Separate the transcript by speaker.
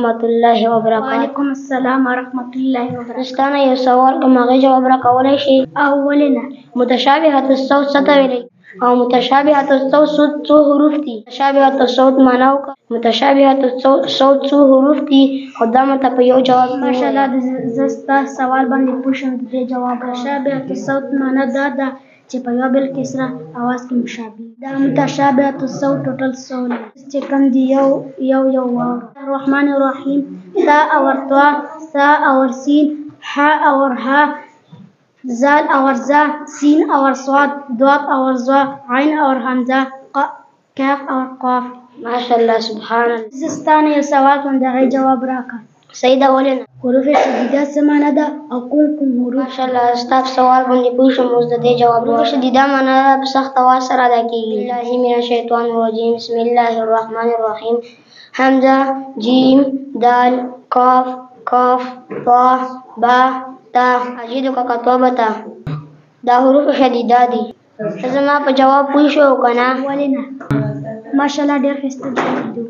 Speaker 1: ورحمة الله وبركاته.
Speaker 2: وعلیکم السلام ورحمة الله وبرکاته.
Speaker 1: استانه یو سوال کوم هغه جواب راکولای شي؟
Speaker 2: اولنا
Speaker 1: متشابهة الصوت څه ته ویل او متشابهة الصوت څو حروف دي؟ متشابهة الصوت معنا وکړه. متشابهة الصوت څو حروف دي؟ خدا مته په یو جواب
Speaker 2: ماشاءالله زه ستا سوال باندې پوه شوم. د دې جواب متشابهة الصوت معنا دا ده چې په یو بل کې سره اواز کې مشابه دا متشابهة الصوت ټوټل سول چې کوم دي یو واو. الرحمن الرحیم تا اور طا سا اور سین ح اور ها زال اور زا سین اور صاد ضاد اور ظا عین اور حمزه کاف اور قاف.
Speaker 1: ماشاءالله سبحان الله.
Speaker 2: زستانه یو سوال کوم دغه جواب راکړه.
Speaker 1: صحیح ده ولې نه؟
Speaker 2: حروف شدیده څه معنا ده او کوم حروف؟
Speaker 1: ماشاءالله ستاسو سوال باندې پوه شوم. اوس د دې جواب حروف شدیده معنا په سخت اواز سره ادا کېږي. بالله من الشیطان الرجیم بسم الله الرحمن الرحیم حمزه جیم دال قاف کاف طا با تا اجیدو کا کتوبتا دا حروف شدیده دي. زما په جواب پوه شو کنه؟
Speaker 2: ولې نه؟ ماشاءالله ډېر ښایسته جواب دی.